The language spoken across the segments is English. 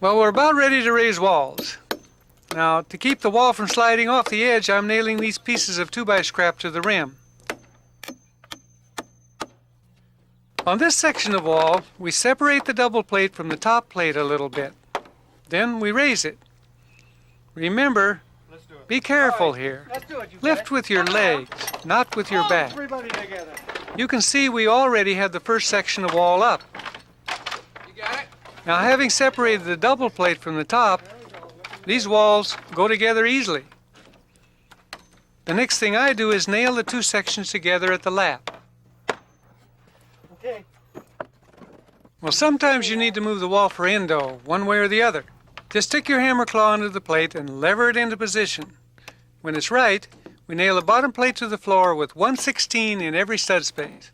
Well, we're about ready to raise walls. Now, to keep the wall from sliding off the edge, I'm nailing these pieces of 2x scrap to the rim. On this section of wall, we separate the double plate from the top plate a little bit. Then we raise it. Remember, be careful here. Lift with your legs, not with your back. You can see we already have the first section of wall up. You got it? Now, having separated the double plate from the top, these walls go together easily. The next thing I do is nail the two sections together at the lap. Okay. Well, sometimes you need to move the wall for endo, one way or the other. Just stick your hammer claw into the plate and lever it into position. When it's right, we nail the bottom plate to the floor with 1/16 in every stud space.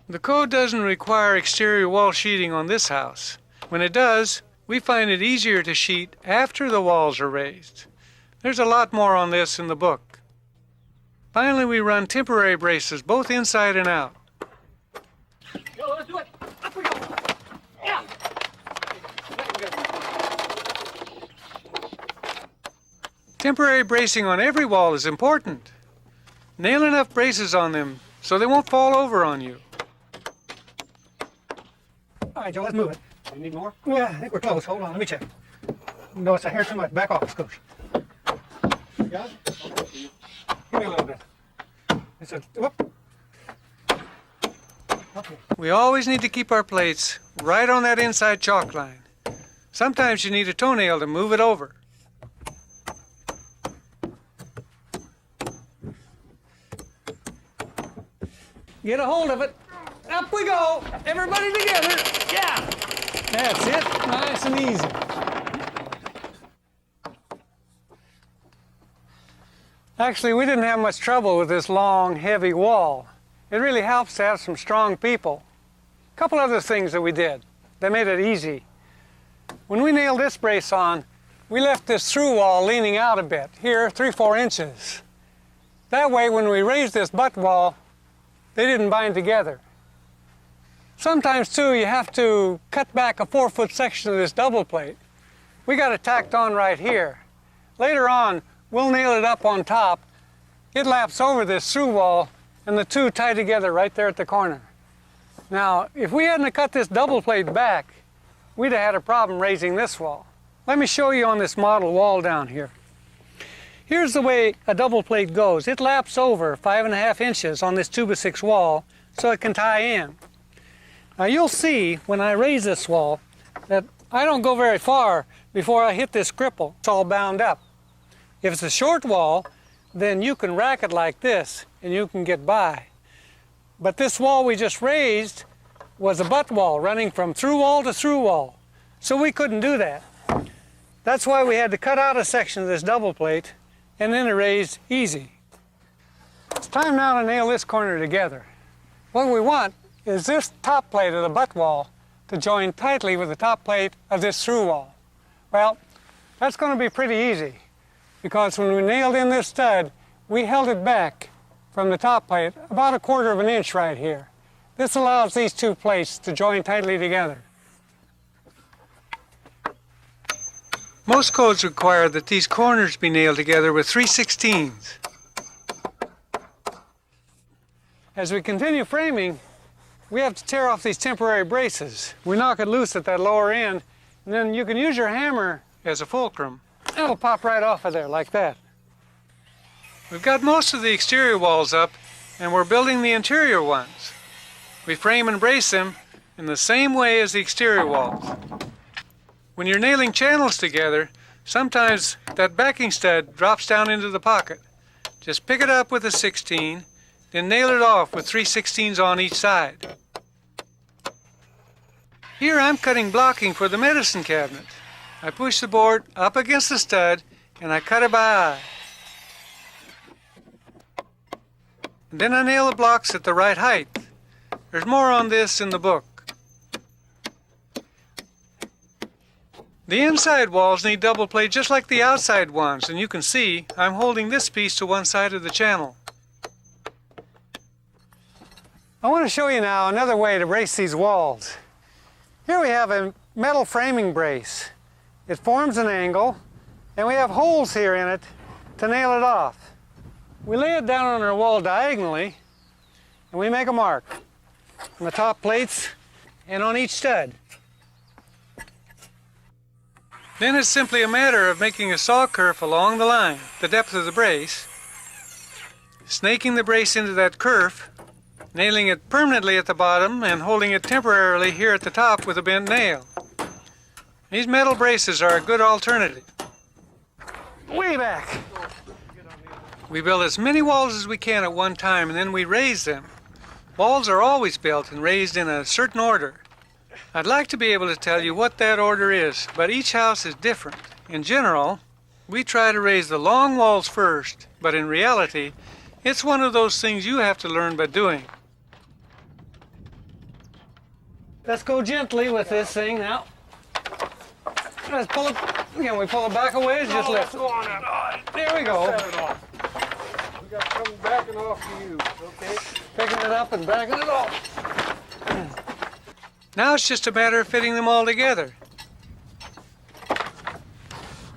The code doesn't require exterior wall sheeting on this house. When it does, we find it easier to sheet after the walls are raised. There's a lot more on this in the book. Finally, we run temporary braces both inside and out. Go, let's do it. Up we go. Yeah. Temporary bracing on every wall is important. Nail enough braces on them so they won't fall over on you. All right, Joe, let's move it. You need more? Yeah, I think we're close. Hold on, let me check. No, it's a hair too much. Back off, Scooch. Yeah? Give me a little bit. It's a, whoop. Okay. We always need to keep our plates right on that inside chalk line. Sometimes you need a toenail to move it over. Get a hold of it. Up we go. Everybody together. Yeah. That's it. Nice and easy. Actually, we didn't have much trouble with this long, heavy wall. It really helps to have some strong people. A couple other things that we did that made it easy. When we nailed this brace on, we left this through wall leaning out a bit, here 3-4 inches. That way, when we raised this butt wall, they didn't bind together. Sometimes, too, you have to cut back a 4-foot section of this double plate. We got it tacked on right here. Later on, we'll nail it up on top. It laps over this through wall, and the two tie together right there at the corner. Now, if we hadn't cut this double plate back, we'd have had a problem raising this wall. Let me show you on this model wall down here. Here's the way a double plate goes. It laps over 5.5 inches on this 2x6 wall so it can tie in. Now you'll see when I raise this wall that I don't go very far before I hit this cripple. It's all bound up. If it's a short wall, then you can rack it like this and you can get by. But this wall we just raised was a butt wall running from through wall to through wall. So we couldn't do that. That's why we had to cut out a section of this double plate and then erase easy. It's time now to nail this corner together. What we want is this top plate of the butt wall to join tightly with the top plate of this through wall. Well, that's going to be pretty easy because when we nailed in this stud, we held it back from the top plate about 1/4 inch right here. This allows these two plates to join tightly together. Most codes require that these corners be nailed together with 3/16. As we continue framing, we have to tear off these temporary braces. We knock it loose at that lower end, and then you can use your hammer as a fulcrum. It'll pop right off of there like that. We've got most of the exterior walls up, and we're building the interior ones. We frame and brace them in the same way as the exterior walls. When you're nailing channels together, sometimes that backing stud drops down into the pocket. Just pick it up with a 16, then nail it off with 3/16 on each side. Here I'm cutting blocking for the medicine cabinet. I push the board up against the stud and I cut it by eye. And then I nail the blocks at the right height. There's more on this in the book. The inside walls need double plate just like the outside ones, and you can see I'm holding this piece to one side of the channel. I want to show you now another way to brace these walls. Here we have a metal framing brace. It forms an angle, and we have holes here in it to nail it off. We lay it down on our wall diagonally, and we make a mark on the top plates and on each stud. Then it's simply a matter of making a saw kerf along the line, the depth of the brace, snaking the brace into that kerf, nailing it permanently at the bottom and holding it temporarily here at the top with a bent nail. These metal braces are a good alternative. Way back. We build as many walls as we can at one time, and then we raise them. Walls are always built and raised in a certain order. I'd like to be able to tell you what that order is, but each house is different. In general, we try to raise the long walls first, but in reality, it's one of those things you have to learn by doing. Let's go gently with this thing now. Let's pull it, again, we pull it back a ways, just lift it. There we go. We got something backing off to you, okay? Picking it up and backing it off. Now it's just a matter of fitting them all together.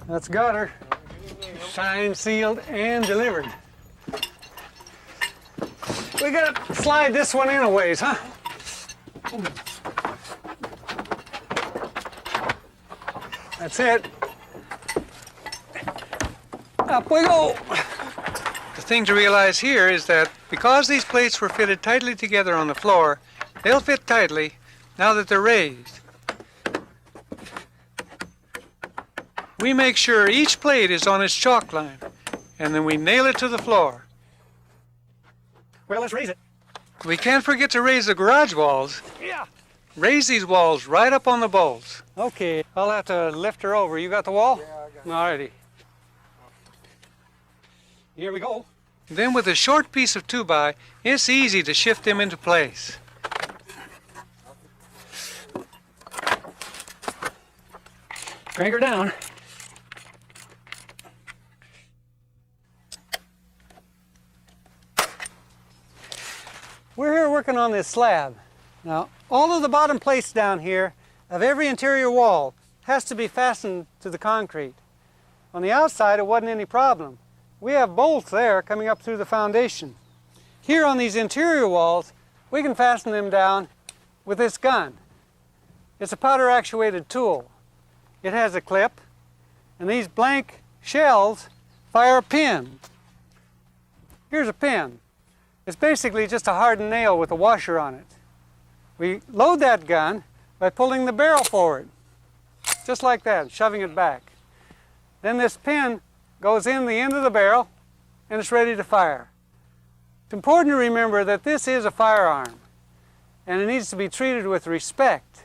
That's got her. Signed, sealed, and delivered. We gotta slide this one in a ways, huh? That's it. Up we go. The thing to realize here is that because these plates were fitted tightly together on the floor, they'll fit tightly now that they're raised. We make sure each plate is on its chalk line, and then we nail it to the floor. Well, let's raise it. We can't forget to raise the garage walls. Yeah. Raise these walls right up on the bolts. Okay. I'll have to lift her over. You got the wall? Yeah, I got it. Alrighty. Here we go. Then with a short piece of 2x, it's easy to shift them into place. Crank her down. We're here working on this slab. Now, all of the bottom plates down here of every interior wall has to be fastened to the concrete. On the outside, it wasn't any problem. We have bolts there coming up through the foundation. Here on these interior walls, we can fasten them down with this gun. It's a powder actuated tool. It has a clip, and these blank shells fire a pin. Here's a pin. It's basically just a hardened nail with a washer on it. We load that gun by pulling the barrel forward, just like that, shoving it back. Then this pin goes in the end of the barrel, and it's ready to fire. It's important to remember that this is a firearm, and it needs to be treated with respect.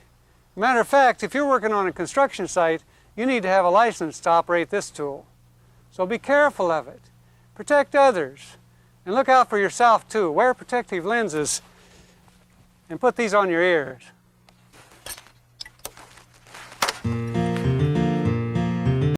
Matter of fact, if you're working on a construction site, you need to have a license to operate this tool. So be careful of it. Protect others. And look out for yourself too. Wear protective lenses and put these on your ears.